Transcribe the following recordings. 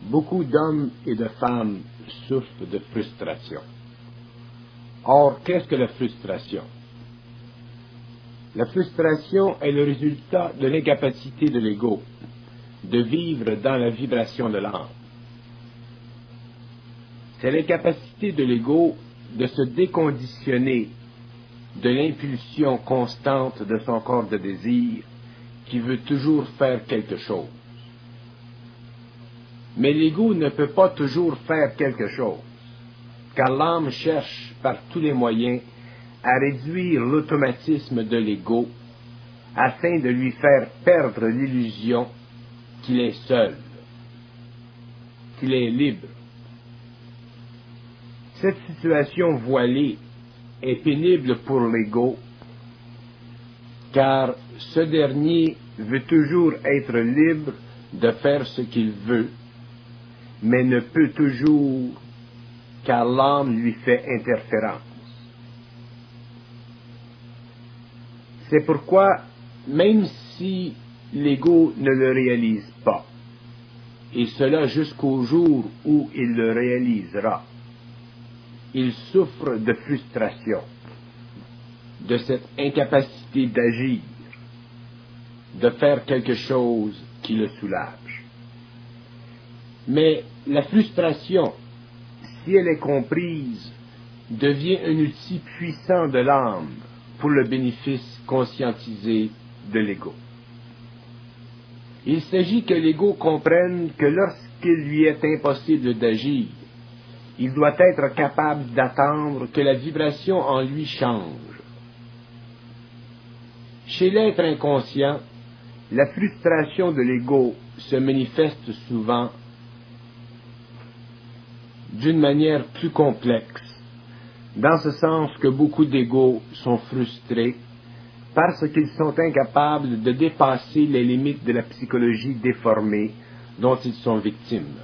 Beaucoup d'hommes et de femmes souffrent de frustration. Or, qu'est-ce que la frustration? La frustration est le résultat de l'incapacité de l'ego de vivre dans la vibration de l'âme. C'est l'incapacité de l'ego de se déconditionner de l'impulsion constante de son corps de désir qui veut toujours faire quelque chose. Mais l'ego ne peut pas toujours faire quelque chose, car l'âme cherche par tous les moyens à réduire l'automatisme de l'ego afin de lui faire perdre l'illusion qu'il est seul, qu'il est libre. Cette situation voilée est pénible pour l'ego, car ce dernier veut toujours être libre de faire ce qu'il veut, mais ne peut toujours, car l'âme lui fait interférence. C'est pourquoi, même si l'ego ne le réalise pas, et cela jusqu'au jour où il le réalisera, il souffre de frustration, de cette incapacité d'agir, de faire quelque chose qui le soulage. Mais la frustration, si elle est comprise, devient un outil puissant de l'âme pour le bénéfice conscientisé de l'ego. Il s'agit que l'ego comprenne que lorsqu'il lui est impossible d'agir, il doit être capable d'attendre que la vibration en lui change. Chez l'être inconscient, la frustration de l'ego se manifeste souvent d'une manière plus complexe, dans ce sens que beaucoup d'égos sont frustrés parce qu'ils sont incapables de dépasser les limites de la psychologie déformée dont ils sont victimes.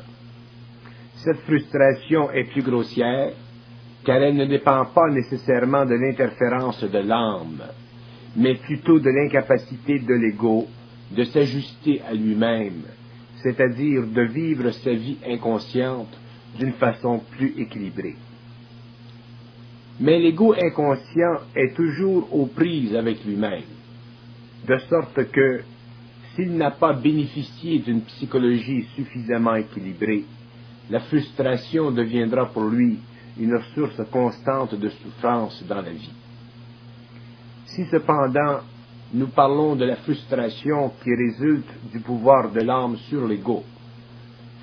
Cette frustration est plus grossière, car elle ne dépend pas nécessairement de l'interférence de l'âme, mais plutôt de l'incapacité de l'ego de s'ajuster à lui-même, c'est-à-dire de vivre sa vie inconsciente d'une façon plus équilibrée. Mais l'ego inconscient est toujours aux prises avec lui-même, de sorte que, s'il n'a pas bénéficié d'une psychologie suffisamment équilibrée, la frustration deviendra pour lui une source constante de souffrance dans la vie. Si cependant nous parlons de la frustration qui résulte du pouvoir de l'âme sur l'ego,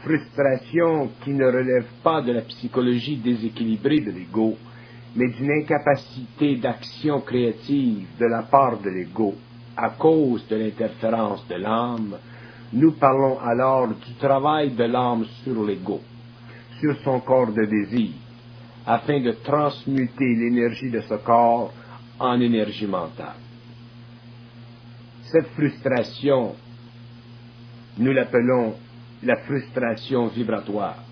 frustration qui ne relève pas de la psychologie déséquilibrée de l'ego, mais d'une incapacité d'action créative de la part de l'ego à cause de l'interférence de l'âme, nous parlons alors du travail de l'âme sur l'ego, sur son corps de désir, afin de transmuter l'énergie de ce corps en énergie mentale. Cette frustration, nous l'appelons la frustration vibratoire.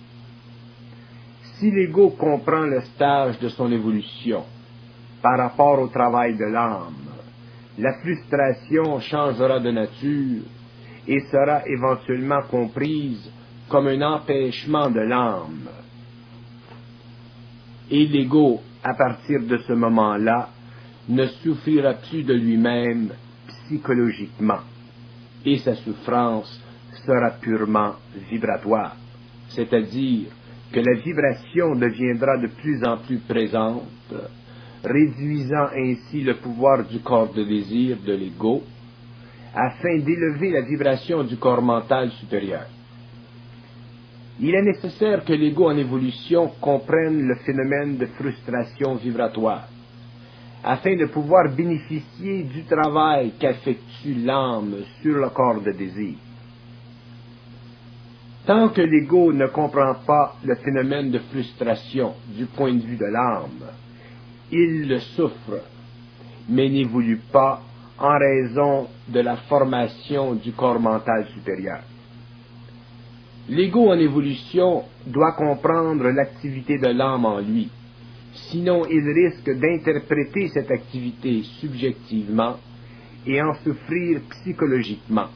Si l'ego comprend le stage de son évolution par rapport au travail de l'âme, la frustration changera de nature et sera éventuellement comprise comme un empêchement de l'âme. Et l'ego, à partir de ce moment-là, ne souffrira plus de lui-même psychologiquement, et sa souffrance sera purement vibratoire, c'est-à-dire que la vibration deviendra de plus en plus présente, réduisant ainsi le pouvoir du corps de désir de l'ego, afin d'élever la vibration du corps mental supérieur. Il est nécessaire que l'ego en évolution comprenne le phénomène de frustration vibratoire, afin de pouvoir bénéficier du travail qu'effectue l'âme sur le corps de désir. Tant que l'ego ne comprend pas le phénomène de frustration du point de vue de l'âme, il le souffre, mais n'évolue pas en raison de la formation du corps mental supérieur. L'ego en évolution doit comprendre l'activité de l'âme en lui, sinon il risque d'interpréter cette activité subjectivement et en souffrir psychologiquement.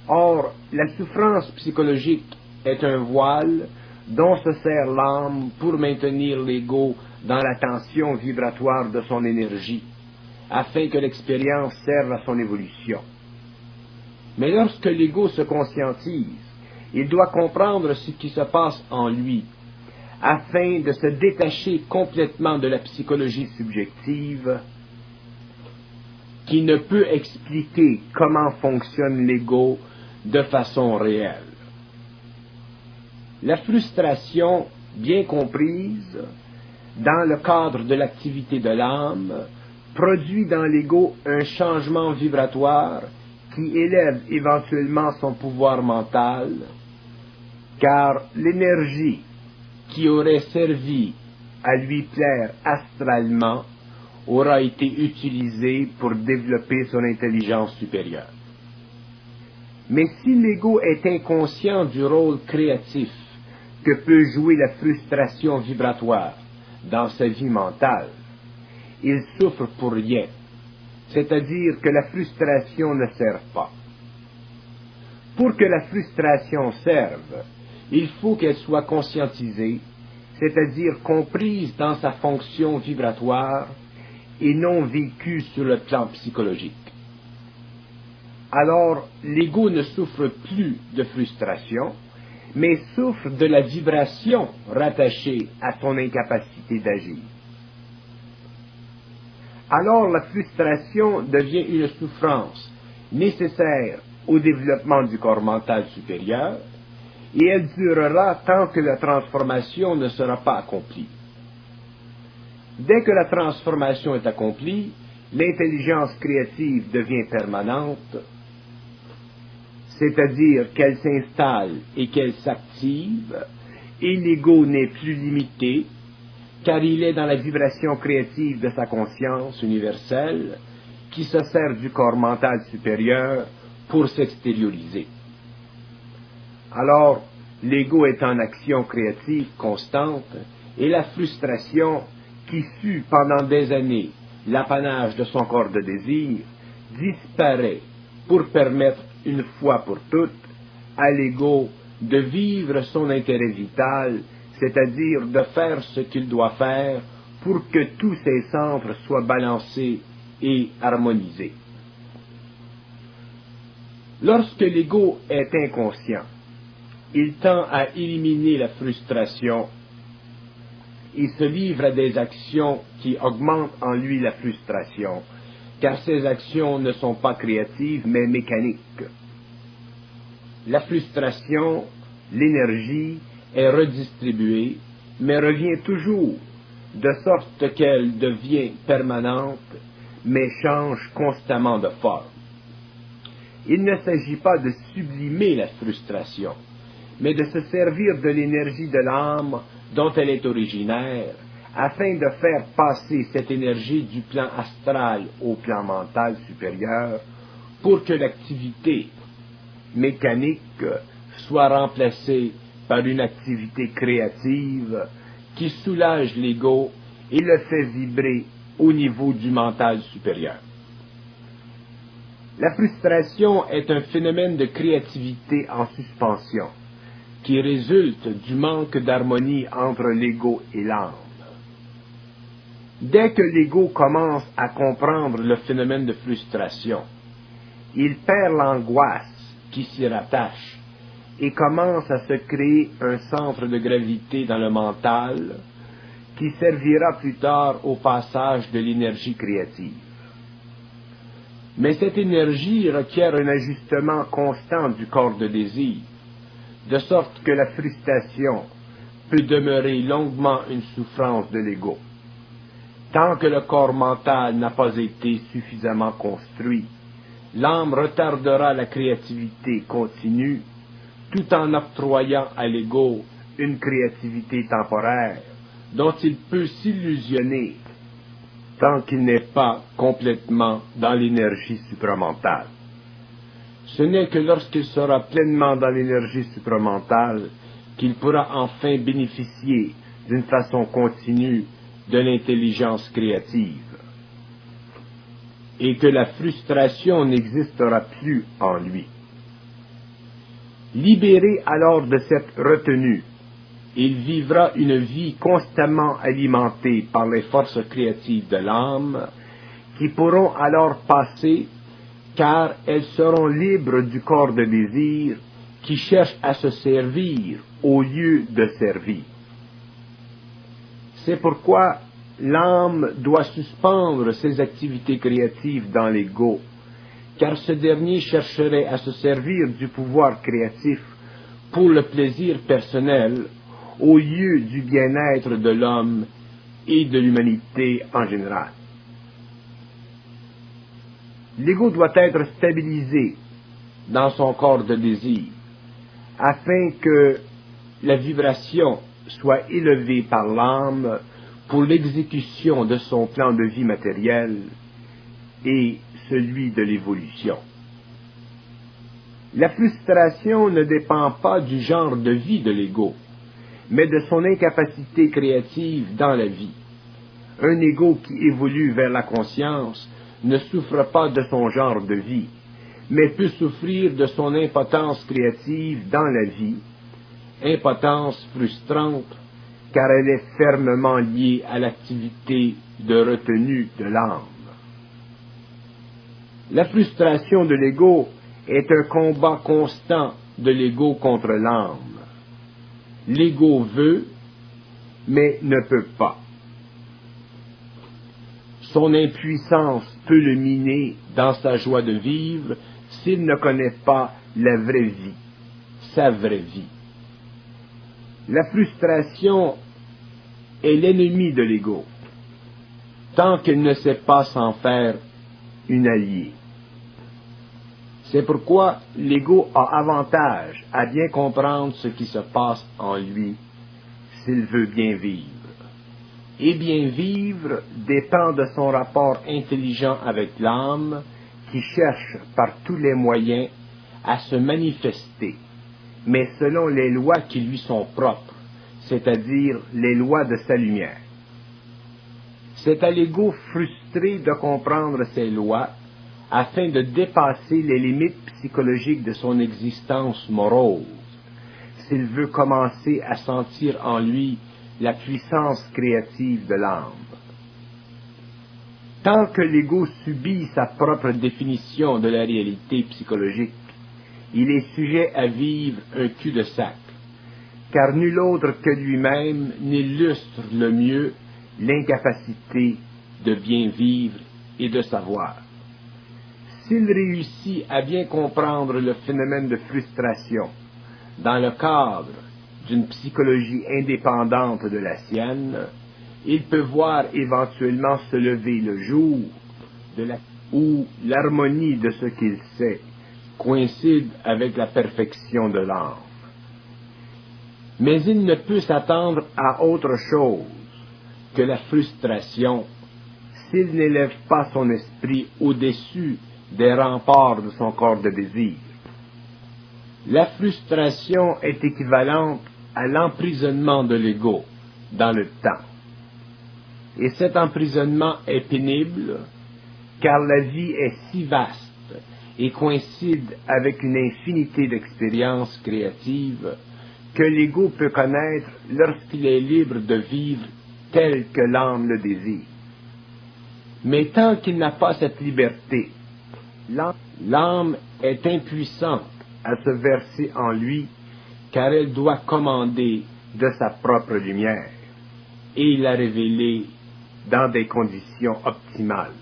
Or, la souffrance psychologique est un voile dont se sert l'âme pour maintenir l'ego dans la tension vibratoire de son énergie, afin que l'expérience serve à son évolution. Mais lorsque l'ego se conscientise, il doit comprendre ce qui se passe en lui, afin de se détacher complètement de la psychologie subjective qui ne peut expliquer comment fonctionne l'ego de façon réelle. La frustration, bien comprise, dans le cadre de l'activité de l'âme, produit dans l'ego un changement vibratoire qui élève éventuellement son pouvoir mental, car l'énergie qui aurait servi à lui plaire astralement aura été utilisée pour développer son intelligence supérieure. Mais si l'ego est inconscient du rôle créatif que peut jouer la frustration vibratoire dans sa vie mentale, il souffre pour rien, c'est-à-dire que la frustration ne sert pas. Pour que la frustration serve, il faut qu'elle soit conscientisée, c'est-à-dire comprise dans sa fonction vibratoire et non vécue sur le plan psychologique. Alors, l'ego ne souffre plus de frustration, mais souffre de la vibration rattachée à son incapacité d'agir. Alors la frustration devient une souffrance nécessaire au développement du corps mental supérieur, et elle durera tant que la transformation ne sera pas accomplie. Dès que la transformation est accomplie, l'intelligence créative devient permanente, c'est-à-dire qu'elle s'installe et qu'elle s'active, et l'ego n'est plus limité, car il est dans la vibration créative de sa conscience universelle, qui se sert du corps mental supérieur pour s'extérioriser. Alors, l'ego est en action créative constante, et la frustration, qui fut pendant des années l'apanage de son corps de désir, disparaît pour permettre une fois pour toutes à l'ego de vivre son intérêt vital, c'est-à-dire de faire ce qu'il doit faire pour que tous ses centres soient balancés et harmonisés. Lorsque l'ego est inconscient, il tend à éliminer la frustration et se livre à des actions qui augmentent en lui la frustration, car ces actions ne sont pas créatives mais mécaniques. La frustration, l'énergie, est redistribuée, mais revient toujours, de sorte qu'elle devient permanente, mais change constamment de forme. Il ne s'agit pas de sublimer la frustration, mais de se servir de l'énergie de l'âme dont elle est originaire, afin de faire passer cette énergie du plan astral au plan mental supérieur, pour que l'activité mécanique soit remplacée par une activité créative qui soulage l'ego et le fait vibrer au niveau du mental supérieur. La frustration est un phénomène de créativité en suspension, qui résulte du manque d'harmonie entre l'ego et l'âme. Dès que l'ego commence à comprendre le phénomène de frustration, il perd l'angoisse qui s'y rattache et commence à se créer un centre de gravité dans le mental qui servira plus tard au passage de l'énergie créative. Mais cette énergie requiert un ajustement constant du corps de désir, de sorte que la frustration peut demeurer longuement une souffrance de l'ego. Tant que le corps mental n'a pas été suffisamment construit, l'âme retardera la créativité continue, tout en octroyant à l'ego une créativité temporaire, dont il peut s'illusionner tant qu'il n'est pas complètement dans l'énergie supramentale. Ce n'est que lorsqu'il sera pleinement dans l'énergie supramentale qu'il pourra enfin bénéficier d'une façon continue de l'intelligence créative, et que la frustration n'existera plus en lui. Libéré alors de cette retenue, il vivra une vie constamment alimentée par les forces créatives de l'âme, qui pourront alors passer, car elles seront libres du corps de désir qui cherche à se servir au lieu de servir. C'est pourquoi l'âme doit suspendre ses activités créatives dans l'ego, car ce dernier chercherait à se servir du pouvoir créatif pour le plaisir personnel au lieu du bien-être de l'homme et de l'humanité en général. L'ego doit être stabilisé dans son corps de désir, afin que la vibration soit élevée par l'âme pour l'exécution de son plan de vie matériel et celui de l'évolution. La frustration ne dépend pas du genre de vie de l'ego, mais de son incapacité créative dans la vie. Un ego qui évolue vers la conscience ne souffre pas de son genre de vie, mais peut souffrir de son impotence créative dans la vie, impotence frustrante, car elle est fermement liée à l'activité de retenue de l'âme. La frustration de l'ego est un combat constant de l'ego contre l'âme. L'ego veut, mais ne peut pas. Son impuissance peut le miner dans sa joie de vivre s'il ne connaît pas la vraie vie, sa vraie vie. La frustration est l'ennemi de l'ego, tant qu'il ne sait pas s'en faire une alliée. C'est pourquoi l'ego a avantage à bien comprendre ce qui se passe en lui s'il veut bien vivre. Et bien vivre dépend de son rapport intelligent avec l'âme qui cherche par tous les moyens à se manifester, mais selon les lois qui lui sont propres, c'est-à-dire les lois de sa lumière. C'est à l'ego frustré de comprendre ces lois afin de dépasser les limites psychologiques de son existence morose, s'il veut commencer à sentir en lui la puissance créative de l'âme. Tant que l'ego subit sa propre définition de la réalité psychologique, il est sujet à vivre un cul-de-sac, car nul autre que lui-même n'illustre le mieux l'incapacité de bien vivre et de savoir. S'il réussit à bien comprendre le phénomène de frustration dans le cadre d'une psychologie indépendante de la sienne, il peut voir éventuellement se lever le jour où l'harmonie de ce qu'il sait coïncide avec la perfection de l'âme. Mais il ne peut s'attendre à autre chose que la frustration s'il n'élève pas son esprit au-dessus des remparts de son corps de désir. La frustration est équivalente à l'emprisonnement de l'ego dans le temps. Et cet emprisonnement est pénible, car la vie est si vaste et coïncide avec une infinité d'expériences créatives que l'ego peut connaître lorsqu'il est libre de vivre tel que l'âme le désire. Mais tant qu'il n'a pas cette liberté, l'âme est impuissante à se verser en lui, car elle doit commander de sa propre lumière et la révéler dans des conditions optimales.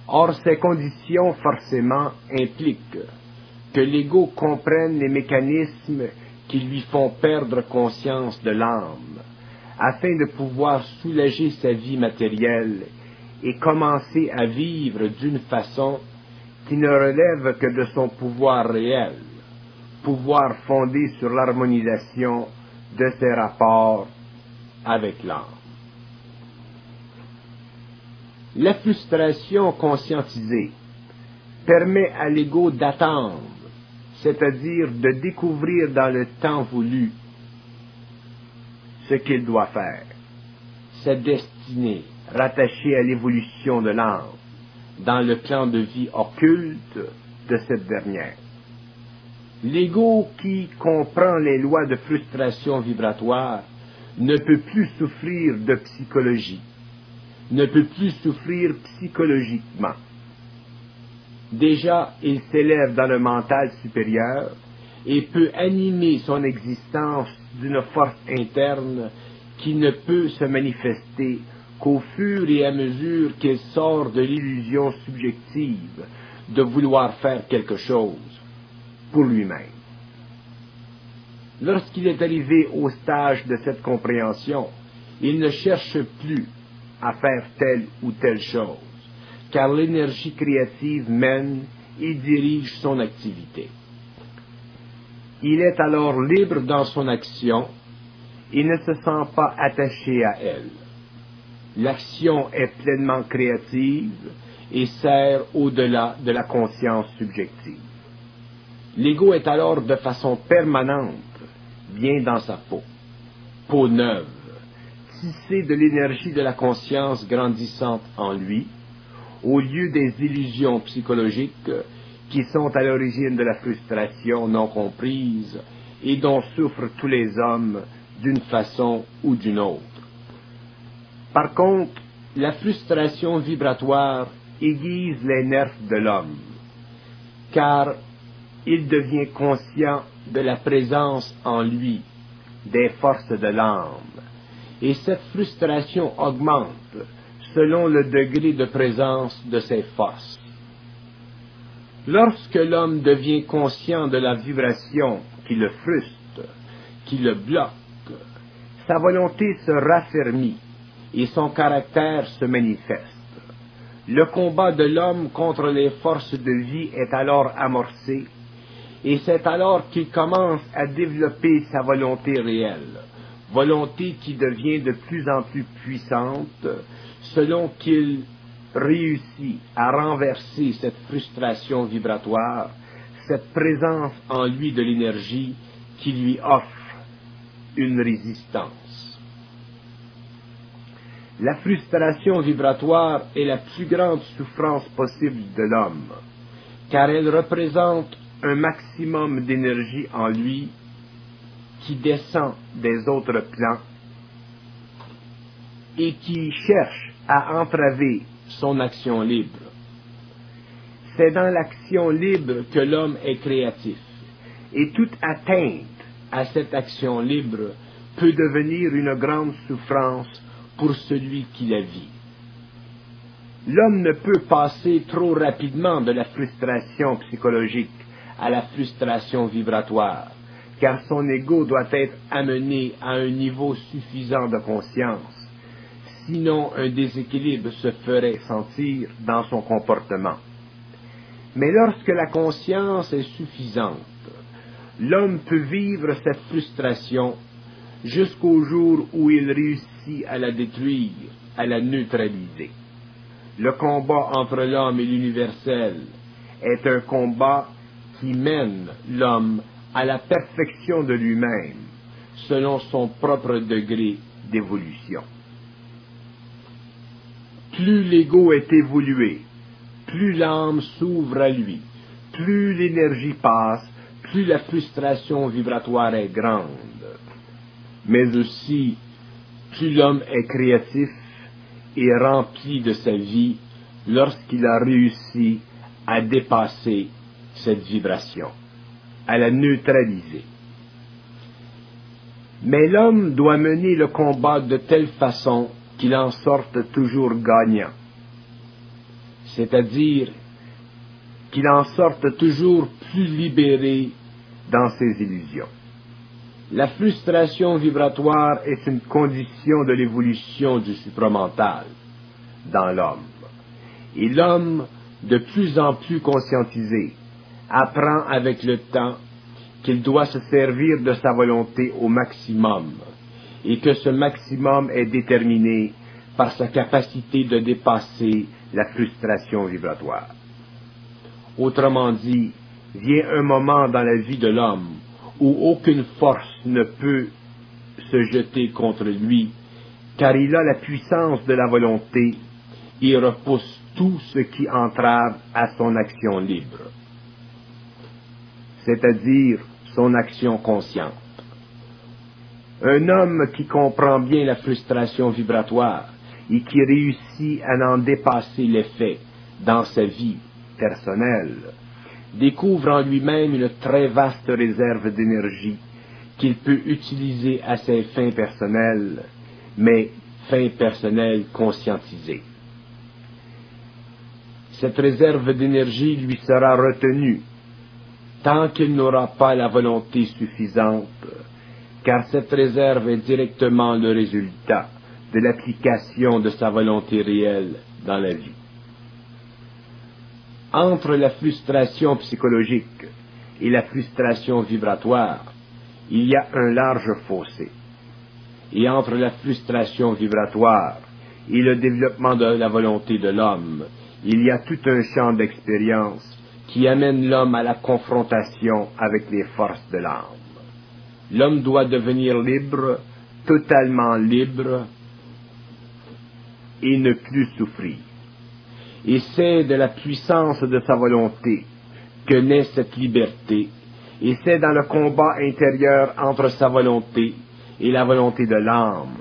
Or, ces conditions forcément impliquent que l'ego comprenne les mécanismes qui lui font perdre conscience de l'âme, afin de pouvoir soulager sa vie matérielle et commencer à vivre d'une façon qui ne relève que de son pouvoir réel, pouvoir fondé sur l'harmonisation de ses rapports avec l'âme. La frustration conscientisée permet à l'ego d'attendre, c'est-à-dire de découvrir dans le temps voulu ce qu'il doit faire, sa destinée rattachée à l'évolution de l'âme, dans le plan de vie occulte de cette dernière. L'ego qui comprend les lois de frustration vibratoire ne peut plus souffrir de psychologie, ne peut plus souffrir psychologiquement. Déjà, il s'élève dans le mental supérieur et peut animer son existence d'une force interne qui ne peut se manifester qu'au fur et à mesure qu'il sort de l'illusion subjective de vouloir faire quelque chose pour lui-même. Lorsqu'il est arrivé au stage de cette compréhension, il ne cherche plus à faire telle ou telle chose, car l'énergie créative mène et dirige son activité. Il est alors libre dans son action et ne se sent pas attaché à elle. L'action est pleinement créative et sert au-delà de la conscience subjective. L'ego est alors de façon permanente bien dans sa peau neuve, tissée de l'énergie de la conscience grandissante en lui, au lieu des illusions psychologiques qui sont à l'origine de la frustration non comprise et dont souffrent tous les hommes d'une façon ou d'une autre. Par contre, la frustration vibratoire aiguise les nerfs de l'homme, car il devient conscient de la présence en lui des forces de l'âme, et cette frustration augmente selon le degré de présence de ces forces. Lorsque l'homme devient conscient de la vibration qui le frustre, qui le bloque, sa volonté se raffermit et son caractère se manifeste. Le combat de l'homme contre les forces de vie est alors amorcé, et c'est alors qu'il commence à développer sa volonté réelle, volonté qui devient de plus en plus puissante selon qu'il réussit à renverser cette frustration vibratoire, cette présence en lui de l'énergie qui lui offre une résistance. La frustration vibratoire est la plus grande souffrance possible de l'homme, car elle représente un maximum d'énergie en lui qui descend des autres plans et qui cherche à entraver son action libre. C'est dans l'action libre que l'homme est créatif, et toute atteinte à cette action libre peut devenir une grande souffrance pour celui qui la vit. L'homme ne peut passer trop rapidement de la frustration psychologique à la frustration vibratoire, car son ego doit être amené à un niveau suffisant de conscience, sinon un déséquilibre se ferait sentir dans son comportement. Mais lorsque la conscience est suffisante, l'homme peut vivre cette frustration jusqu'au jour où il réussit à la détruire, à la neutraliser. Le combat entre l'homme et l'universel est un combat qui mène l'homme à la perfection de lui-même, selon son propre degré d'évolution. Plus l'ego est évolué, plus l'âme s'ouvre à lui, plus l'énergie passe, plus la frustration vibratoire est grande. Mais aussi, plus l'homme est créatif et rempli de sa vie lorsqu'il a réussi à dépasser cette vibration, à la neutraliser. Mais l'homme doit mener le combat de telle façon qu'il en sorte toujours gagnant, c'est-à-dire qu'il en sorte toujours plus libéré dans ses illusions. La frustration vibratoire est une condition de l'évolution du supramental dans l'homme. Et l'homme, de plus en plus conscientisé, apprend avec le temps qu'il doit se servir de sa volonté au maximum, et que ce maximum est déterminé par sa capacité de dépasser la frustration vibratoire. Autrement dit, vient un moment dans la vie de l'homme où aucune force ne peut se jeter contre lui, car il a la puissance de la volonté et repousse tout ce qui entrave à son action libre. c'est-à-dire son action consciente. Un homme qui comprend bien la frustration vibratoire et qui réussit à en dépasser l'effet dans sa vie personnelle, découvre en lui-même une très vaste réserve d'énergie qu'il peut utiliser à ses fins personnelles, mais fins personnelles conscientisées. Cette réserve d'énergie lui sera retenue tant qu'il n'aura pas la volonté suffisante, car cette réserve est directement le résultat de l'application de sa volonté réelle dans la vie. Entre la frustration psychologique et la frustration vibratoire, il y a un large fossé. Et entre la frustration vibratoire et le développement de la volonté de l'homme, il y a tout un champ d'expérience qui amène l'homme à la confrontation avec les forces de l'âme. L'homme doit devenir libre, totalement libre, et ne plus souffrir. Et c'est de la puissance de sa volonté que naît cette liberté, et c'est dans le combat intérieur entre sa volonté et la volonté de l'âme,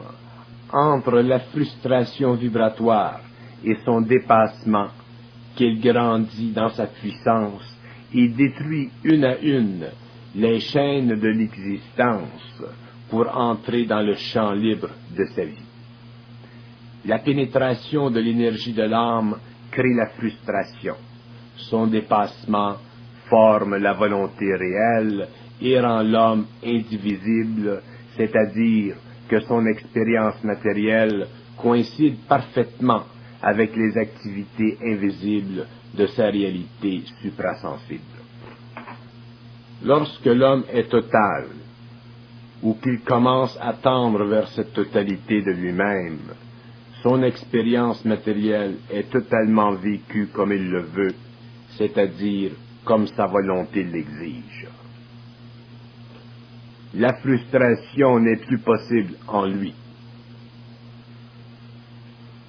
entre la frustration vibratoire et son dépassement, qu'il grandit dans sa puissance et détruit une à une les chaînes de l'existence pour entrer dans le champ libre de sa vie. La pénétration de l'énergie de l'âme crée la frustration. Son dépassement forme la volonté réelle et rend l'homme indivisible, c'est-à-dire que son expérience matérielle coïncide parfaitement avec les activités invisibles de sa réalité suprasensible. Lorsque l'homme est total, ou qu'il commence à tendre vers cette totalité de lui-même, son expérience matérielle est totalement vécue comme il le veut, c'est-à-dire comme sa volonté l'exige. La frustration n'est plus possible en lui.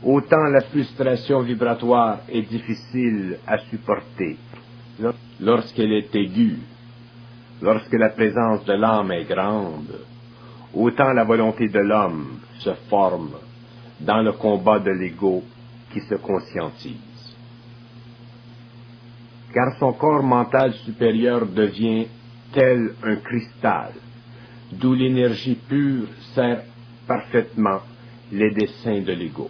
Autant la frustration vibratoire est difficile à supporter lorsqu'elle est aiguë, lorsque la présence de l'âme est grande, autant la volonté de l'homme se forme dans le combat de l'ego qui se conscientise. Car son corps mental supérieur devient tel un cristal, d'où l'énergie pure sert parfaitement les desseins de l'ego.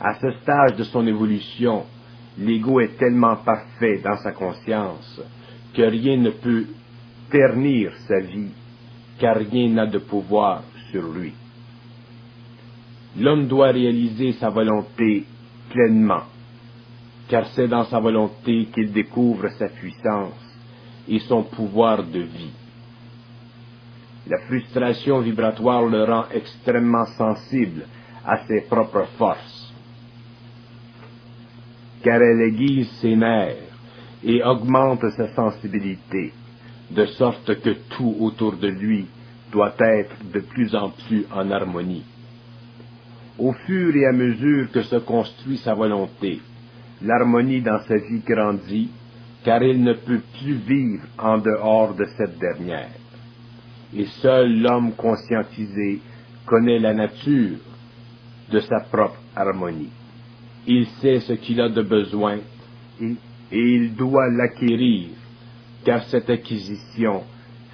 À ce stade de son évolution, l'ego est tellement parfait dans sa conscience que rien ne peut ternir sa vie, car rien n'a de pouvoir sur lui. L'homme doit réaliser sa volonté pleinement, car c'est dans sa volonté qu'il découvre sa puissance et son pouvoir de vie. La frustration vibratoire le rend extrêmement sensible à ses propres forces, car elle aiguise ses nerfs et augmente sa sensibilité, de sorte que tout autour de lui doit être de plus en plus en harmonie. Au fur et à mesure que se construit sa volonté, l'harmonie dans sa vie grandit, car il ne peut plus vivre en dehors de cette dernière. Et seul l'homme conscientisé connaît la nature de sa propre harmonie. Il sait ce qu'il a de besoin et il doit l'acquérir, car cette acquisition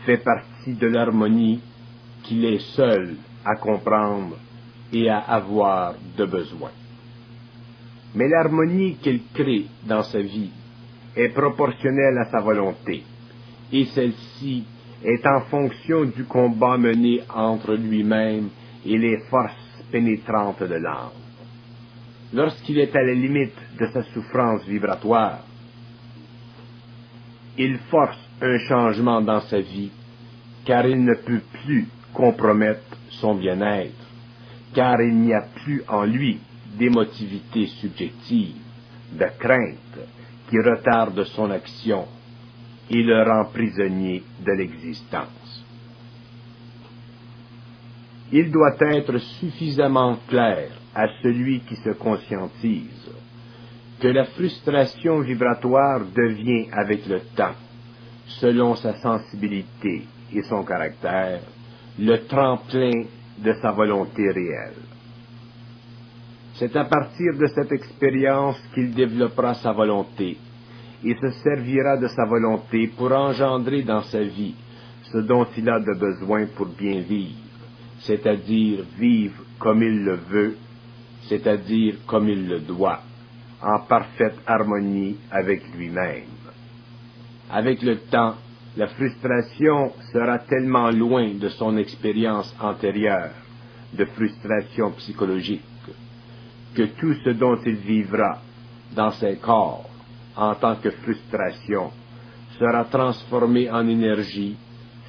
fait partie de l'harmonie qu'il est seul à comprendre et à avoir de besoin. Mais l'harmonie qu'il crée dans sa vie est proportionnelle à sa volonté, et celle-ci est en fonction du combat mené entre lui-même et les forces pénétrantes de l'âme. Lorsqu'il est à la limite de sa souffrance vibratoire, il force un changement dans sa vie, car il ne peut plus compromettre son bien-être, car il n'y a plus en lui d'émotivité subjective, de crainte qui retarde son action et le rend prisonnier de l'existence. Il doit être suffisamment clair à celui qui se conscientise que la frustration vibratoire devient avec le temps, selon sa sensibilité et son caractère, le tremplin de sa volonté réelle. C'est à partir de cette expérience qu'il développera sa volonté et se servira de sa volonté pour engendrer dans sa vie ce dont il a de besoin pour bien vivre, c'est-à-dire vivre comme il le veut, c'est-à-dire comme il le doit, en parfaite harmonie avec lui-même. Avec le temps, la frustration sera tellement loin de son expérience antérieure de frustration psychologique que tout ce dont il vivra dans ses corps en tant que frustration sera transformé en énergie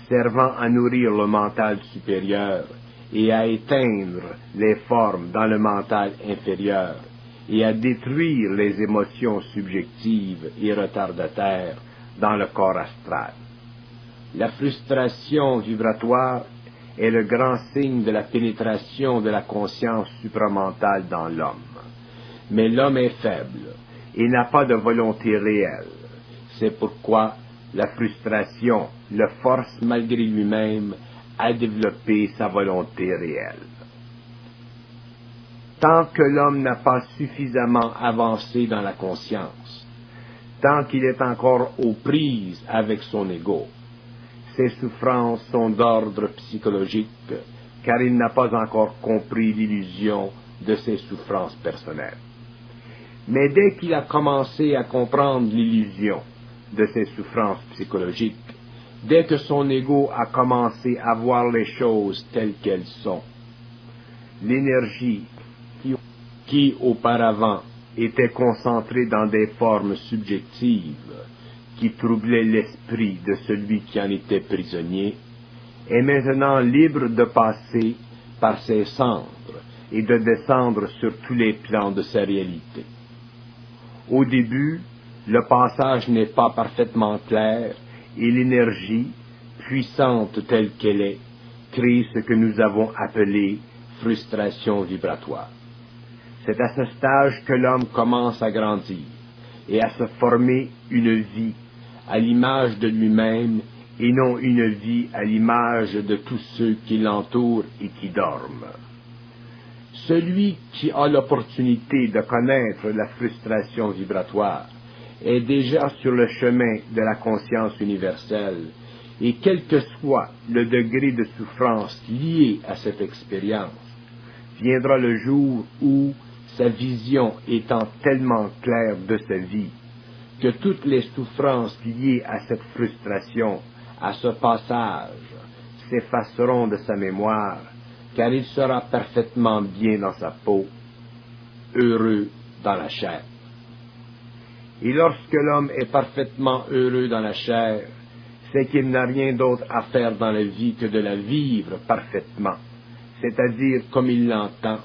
servant à nourrir le mental supérieur et à éteindre les formes dans le mental inférieur et à détruire les émotions subjectives et retardataires dans le corps astral. La frustration vibratoire est le grand signe de la pénétration de la conscience supramentale dans l'homme. Mais l'homme est faible et n'a pas de volonté réelle. C'est pourquoi la frustration le force malgré lui-même à développer sa volonté réelle. Tant que l'homme n'a pas suffisamment avancé dans la conscience, tant qu'il est encore aux prises avec son ego, ses souffrances sont d'ordre psychologique, car il n'a pas encore compris l'illusion de ses souffrances personnelles. Mais dès qu'il a commencé à comprendre l'illusion de ses souffrances psychologiques, dès que son ego a commencé à voir les choses telles qu'elles sont, l'énergie qui auparavant était concentrée dans des formes subjectives qui troublaient l'esprit de celui qui en était prisonnier, est maintenant libre de passer par ses cendres et de descendre sur tous les plans de sa réalité. Au début, le passage n'est pas parfaitement clair et l'énergie, puissante telle qu'elle est, crée ce que nous avons appelé frustration vibratoire. C'est à ce stage que l'homme commence à grandir et à se former une vie à l'image de lui-même et non une vie à l'image de tous ceux qui l'entourent et qui dorment. Celui qui a l'opportunité de connaître la frustration vibratoire est déjà sur le chemin de la conscience universelle, et quel que soit le degré de souffrance lié à cette expérience, viendra le jour où, sa vision étant tellement claire de sa vie, que toutes les souffrances liées à cette frustration, à ce passage, s'effaceront de sa mémoire, car il sera parfaitement bien dans sa peau, heureux dans la chair. Et lorsque l'homme est parfaitement heureux dans la chair, c'est qu'il n'a rien d'autre à faire dans la vie que de la vivre parfaitement, c'est-à-dire comme il l'entend,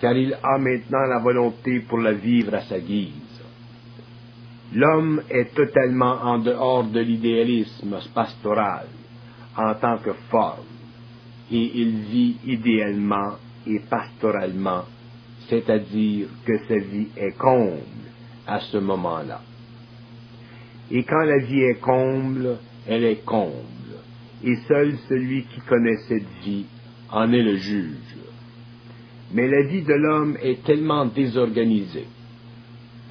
car il a maintenant la volonté pour la vivre à sa guise. L'homme est totalement en dehors de l'idéalisme pastoral, en tant que forme, et il vit idéalement et pastoralement, c'est-à-dire que sa vie est comble à ce moment-là. Et quand la vie est comble, elle est comble, et seul celui qui connaît cette vie en est le juge. Mais la vie de l'homme est tellement désorganisée,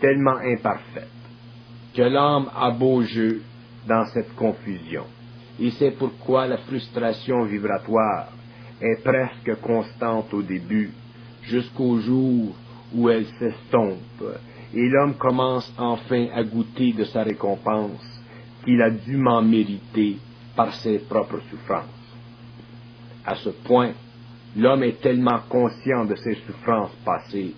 tellement imparfaite, que l'homme a beau jeu dans cette confusion. Et c'est pourquoi la frustration vibratoire est presque constante au début, jusqu'au jour où elle s'estompe, et l'homme commence enfin à goûter de sa récompense qu'il a dûment méritée par ses propres souffrances. À ce point, l'homme est tellement conscient de ses souffrances passées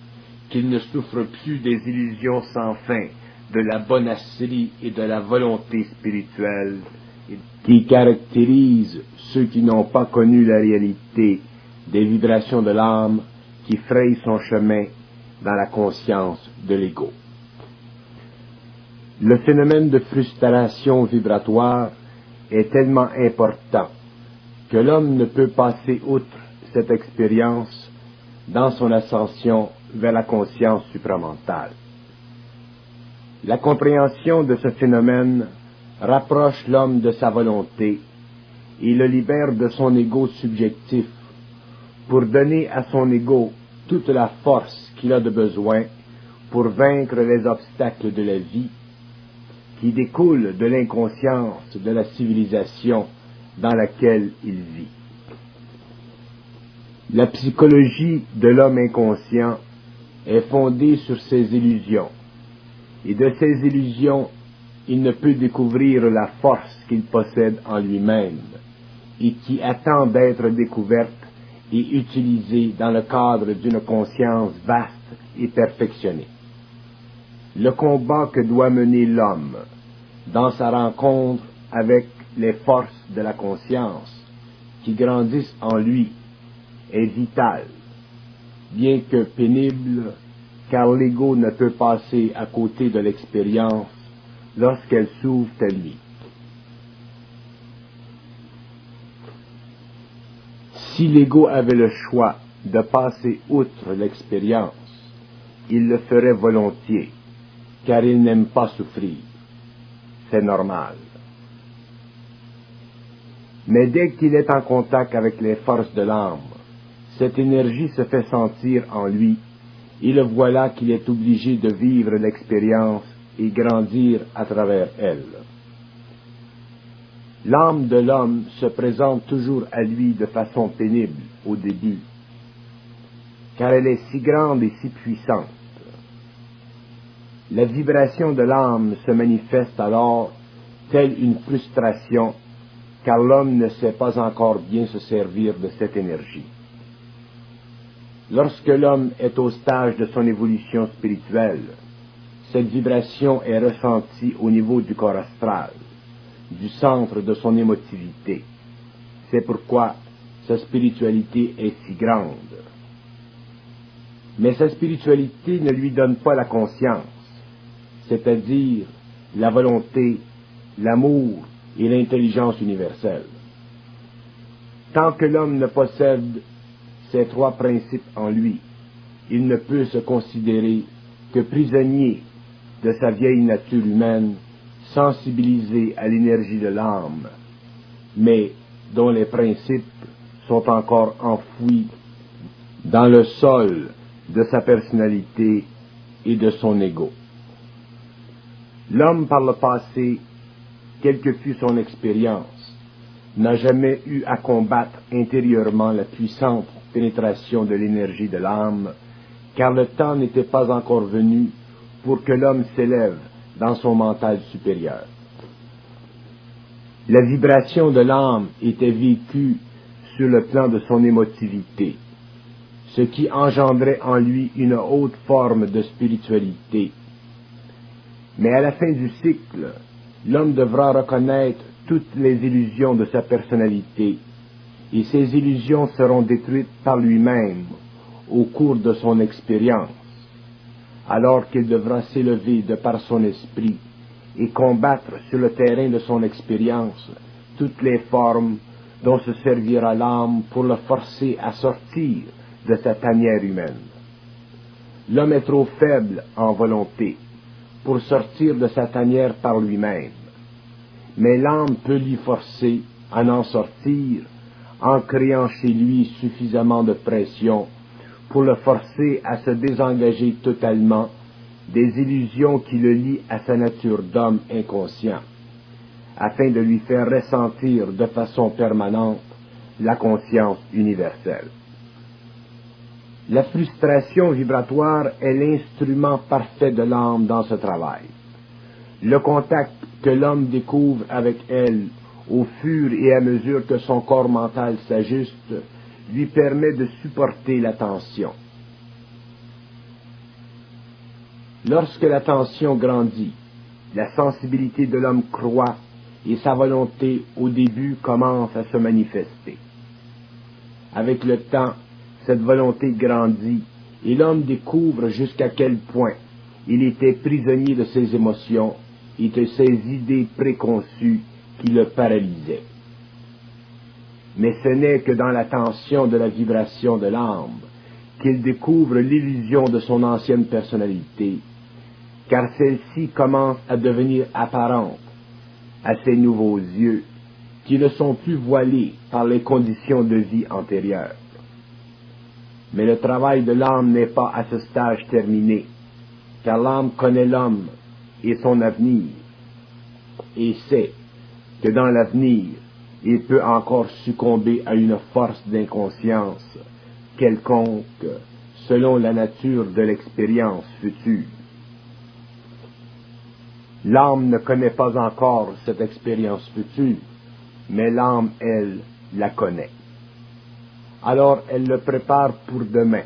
qu'il ne souffre plus des illusions sans fin de la bonasserie et de la volonté spirituelle qui caractérisent ceux qui n'ont pas connu la réalité des vibrations de l'âme qui frayent son chemin dans la conscience de l'ego. Le phénomène de frustration vibratoire est tellement important que l'homme ne peut passer outre cette expérience dans son ascension vers la conscience supramentale. La compréhension de ce phénomène rapproche l'homme de sa volonté et le libère de son ego subjectif pour donner à son ego toute la force qu'il a de besoin pour vaincre les obstacles de la vie qui découlent de l'inconscience de la civilisation dans laquelle il vit. La psychologie de l'homme inconscient est fondée sur ses illusions, et de ces illusions, il ne peut découvrir la force qu'il possède en lui-même, et qui attend d'être découverte et utilisée dans le cadre d'une conscience vaste et perfectionnée. Le combat que doit mener l'homme dans sa rencontre avec les forces de la conscience qui grandissent en lui est vital, bien que pénible, car l'ego ne peut passer à côté de l'expérience lorsqu'elle s'ouvre à lui. Si l'ego avait le choix de passer outre l'expérience, il le ferait volontiers, car il n'aime pas souffrir. C'est normal. Mais dès qu'il est en contact avec les forces de l'âme, cette énergie se fait sentir en lui, et le voilà qu'il est obligé de vivre l'expérience et grandir à travers elle. L'âme de l'homme se présente toujours à lui de façon pénible au début, car elle est si grande et si puissante. La vibration de l'âme se manifeste alors telle une frustration, car l'homme ne sait pas encore bien se servir de cette énergie. Lorsque l'homme est au stage de son évolution spirituelle, cette vibration est ressentie au niveau du corps astral, du centre de son émotivité. C'est pourquoi sa spiritualité est si grande. Mais sa spiritualité ne lui donne pas la conscience, c'est-à-dire la volonté, l'amour et l'intelligence universelle. Tant que l'homme ne possède ces trois principes en lui, il ne peut se considérer que prisonnier de sa vieille nature humaine, sensibilisée à l'énergie de l'âme, mais dont les principes sont encore enfouis dans le sol de sa personnalité et de son ego. L'homme, par le passé, quelle que fût son expérience, n'a jamais eu à combattre intérieurement la puissante pénétration de l'énergie de l'âme, car le temps n'était pas encore venu pour que l'homme s'élève dans son mental supérieur. La vibration de l'âme était vécue sur le plan de son émotivité, ce qui engendrait en lui une haute forme de spiritualité. Mais à la fin du cycle, l'homme devra reconnaître toutes les illusions de sa personnalité, et ces illusions seront détruites par lui-même au cours de son expérience, alors qu'il devra s'élever de par son esprit et combattre sur le terrain de son expérience toutes les formes dont se servira l'âme pour le forcer à sortir de sa tanière humaine. L'homme est trop faible en volonté pour sortir de sa tanière par lui-même, mais l'âme peut l'y forcer à en sortir en créant chez lui suffisamment de pression pour le forcer à se désengager totalement des illusions qui le lient à sa nature d'homme inconscient, afin de lui faire ressentir de façon permanente la conscience universelle. La frustration vibratoire est l'instrument parfait de l'âme dans ce travail. Le contact que l'homme découvre avec elle au fur et à mesure que son corps mental s'ajuste lui permet de supporter la tension. Lorsque la tension grandit, la sensibilité de l'homme croît et sa volonté au début commence à se manifester. Avec le temps, cette volonté grandit et l'homme découvre jusqu'à quel point il était prisonnier de ses émotions et de ses idées préconçues qui le paralysaient. Mais ce n'est que dans la tension de la vibration de l'âme qu'il découvre l'illusion de son ancienne personnalité car celle-ci commence à devenir apparente à ses nouveaux yeux, qui ne sont plus voilés par les conditions de vie antérieures. Mais le travail de l'âme n'est pas à ce stage terminé, car l'âme connaît l'homme et son avenir, et sait que dans l'avenir, il peut encore succomber à une force d'inconscience quelconque selon la nature de l'expérience future. L'âme ne connaît pas encore cette expérience future, mais l'âme, elle, la connaît. Alors elle le prépare pour demain,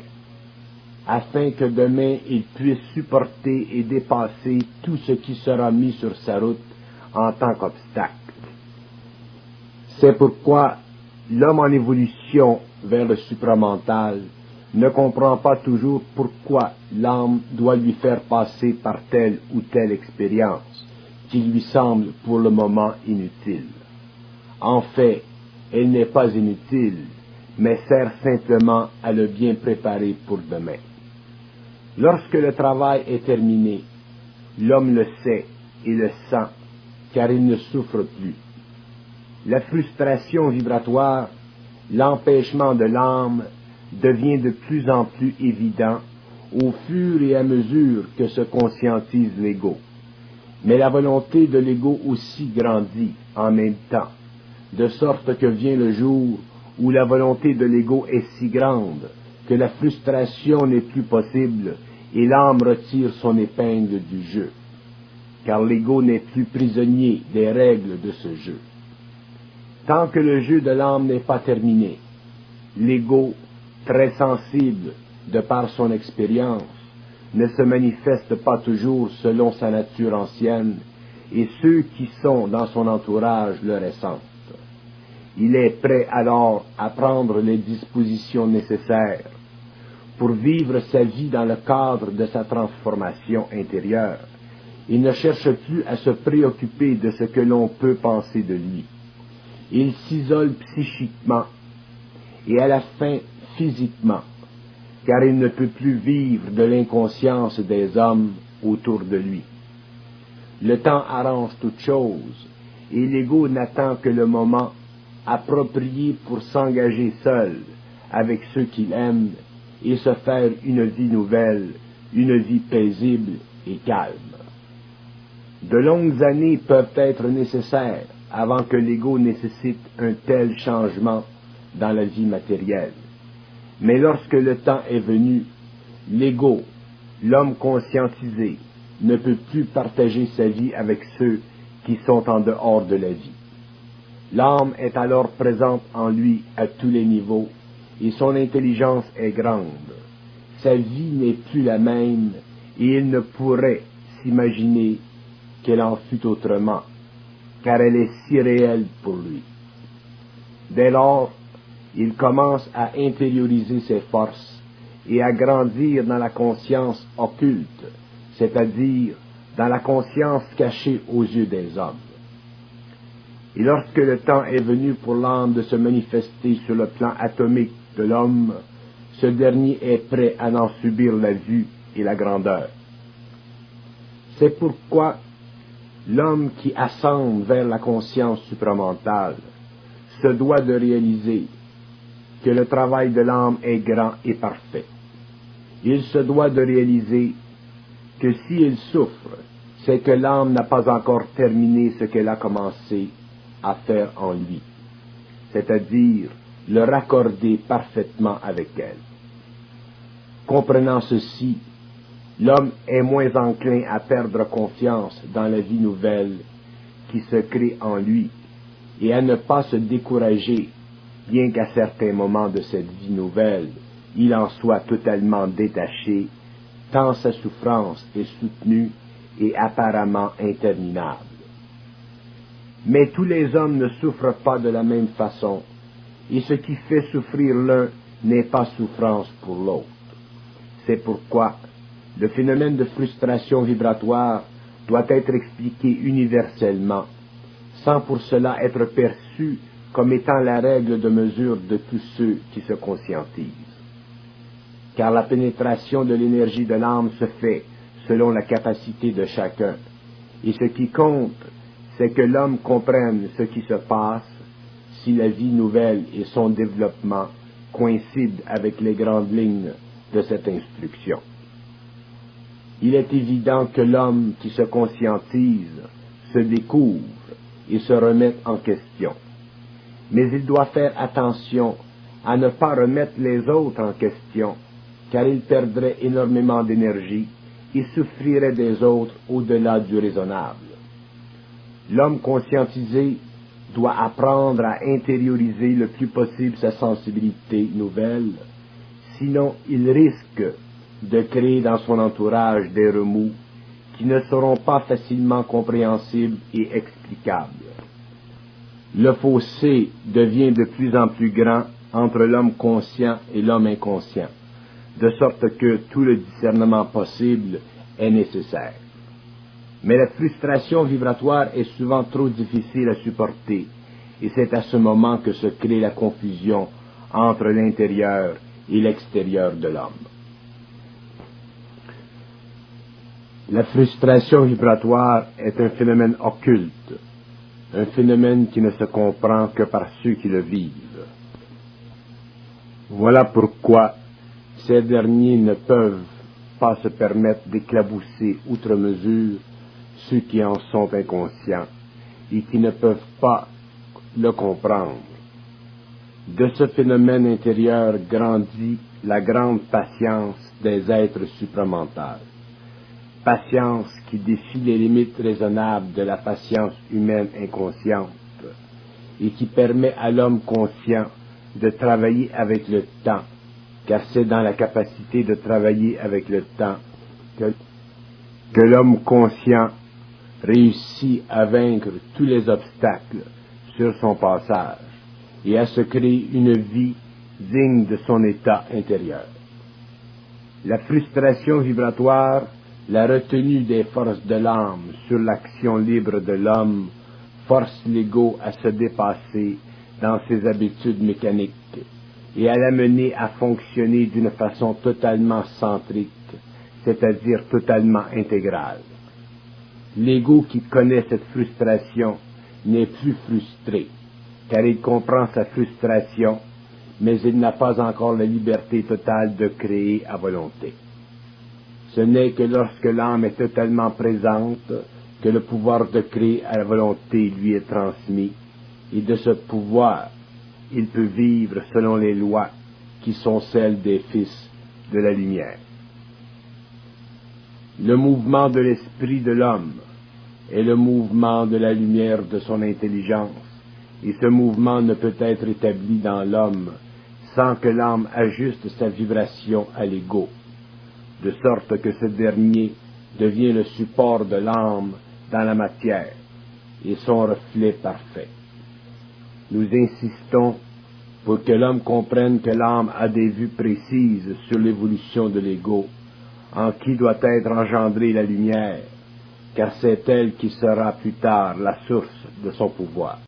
afin que demain il puisse supporter et dépasser tout ce qui sera mis sur sa route en tant qu'obstacle. C'est pourquoi l'homme en évolution vers le supramental ne comprend pas toujours pourquoi l'âme doit lui faire passer par telle ou telle expérience qui lui semble pour le moment inutile. En fait, elle n'est pas inutile, mais sert simplement à le bien préparer pour demain. Lorsque le travail est terminé, l'homme le sait et le sent, car il ne souffre plus. La frustration vibratoire, l'empêchement de l'âme, devient de plus en plus évident au fur et à mesure que se conscientise l'ego. Mais la volonté de l'ego aussi grandit en même temps, de sorte que vient le jour où la volonté de l'ego est si grande que la frustration n'est plus possible et l'âme retire son épingle du jeu, car l'ego n'est plus prisonnier des règles de ce jeu. Tant que le jeu de l'âme n'est pas terminé, l'ego, très sensible de par son expérience, ne se manifeste pas toujours selon sa nature ancienne, et ceux qui sont dans son entourage le ressentent. Il est prêt alors à prendre les dispositions nécessaires pour vivre sa vie dans le cadre de sa transformation intérieure. Il ne cherche plus à se préoccuper de ce que l'on peut penser de lui. Il s'isole psychiquement et à la fin physiquement, car il ne peut plus vivre de l'inconscience des hommes autour de lui. Le temps arrange toute chose, et l'ego n'attend que le moment approprié pour s'engager seul avec ceux qu'il aime et se faire une vie nouvelle, une vie paisible et calme. De longues années peuvent être nécessaires avant que l'ego nécessite un tel changement dans la vie matérielle. Mais lorsque le temps est venu, l'ego, l'homme conscientisé, ne peut plus partager sa vie avec ceux qui sont en dehors de la vie. L'âme est alors présente en lui à tous les niveaux et son intelligence est grande. Sa vie n'est plus la même et il ne pourrait s'imaginer qu'elle en fût autrement, car elle est si réelle pour lui. Dès lors, il commence à intérioriser ses forces et à grandir dans la conscience occulte, c'est-à-dire dans la conscience cachée aux yeux des hommes. Et lorsque le temps est venu pour l'âme de se manifester sur le plan atomique de l'homme, ce dernier est prêt à en subir la vue et la grandeur. C'est pourquoi l'homme qui ascend vers la conscience supramentale se doit de réaliser que le travail de l'âme est grand et parfait. Il se doit de réaliser que s'il souffre, c'est que l'âme n'a pas encore terminé ce qu'elle a commencé à faire en lui, c'est-à-dire le raccorder parfaitement avec elle. Comprenant ceci, l'homme est moins enclin à perdre confiance dans la vie nouvelle qui se crée en lui et à ne pas se décourager, bien qu'à certains moments de cette vie nouvelle, il en soit totalement détaché, tant sa souffrance est soutenue et apparemment interminable. Mais tous les hommes ne souffrent pas de la même façon, et ce qui fait souffrir l'un n'est pas souffrance pour l'autre. C'est pourquoi le phénomène de frustration vibratoire doit être expliqué universellement, sans pour cela être perçu comme étant la règle de mesure de tous ceux qui se conscientisent. Car la pénétration de l'énergie de l'âme se fait selon la capacité de chacun. Et ce qui compte, c'est que l'homme comprenne ce qui se passe si la vie nouvelle et son développement coïncident avec les grandes lignes de cette instruction. Il est évident que l'homme qui se conscientise se découvre et se remet en question. Mais il doit faire attention à ne pas remettre les autres en question, car il perdrait énormément d'énergie et souffrirait des autres au-delà du raisonnable. L'homme conscientisé doit apprendre à intérioriser le plus possible sa sensibilité nouvelle, sinon il risque de créer dans son entourage des remous qui ne seront pas facilement compréhensibles et explicables. Le fossé devient de plus en plus grand entre l'homme conscient et l'homme inconscient, de sorte que tout le discernement possible est nécessaire. Mais la frustration vibratoire est souvent trop difficile à supporter, et c'est à ce moment que se crée la confusion entre l'intérieur et l'extérieur de l'homme. La frustration vibratoire est un phénomène occulte, un phénomène qui ne se comprend que par ceux qui le vivent. Voilà pourquoi ces derniers ne peuvent pas se permettre d'éclabousser outre mesure ceux qui en sont inconscients et qui ne peuvent pas le comprendre. De ce phénomène intérieur grandit la grande patience des êtres supramentaux. Patience qui défie les limites raisonnables de la patience humaine inconsciente et qui permet à l'homme conscient de travailler avec le temps, car c'est dans la capacité de travailler avec le temps que l'homme conscient réussit à vaincre tous les obstacles sur son passage et à se créer une vie digne de son état intérieur. La frustration vibratoire, la retenue des forces de l'âme sur l'action libre de l'homme, force l'ego à se dépasser dans ses habitudes mécaniques et à l'amener à fonctionner d'une façon totalement centrique, c'est-à-dire totalement intégrale. L'ego qui connaît cette frustration n'est plus frustré, car il comprend sa frustration, mais il n'a pas encore la liberté totale de créer à volonté. Ce n'est que lorsque l'âme est totalement présente que le pouvoir de créer à la volonté lui est transmis, et de ce pouvoir, il peut vivre selon les lois qui sont celles des fils de la lumière. Le mouvement de l'esprit de l'homme est le mouvement de la lumière de son intelligence, et ce mouvement ne peut être établi dans l'homme sans que l'âme ajuste sa vibration à l'ego, de sorte que ce dernier devient le support de l'âme dans la matière et son reflet parfait. Nous insistons pour que l'homme comprenne que l'âme a des vues précises sur l'évolution de l'ego, en qui doit être engendrée la lumière, car c'est elle qui sera plus tard la source de son pouvoir.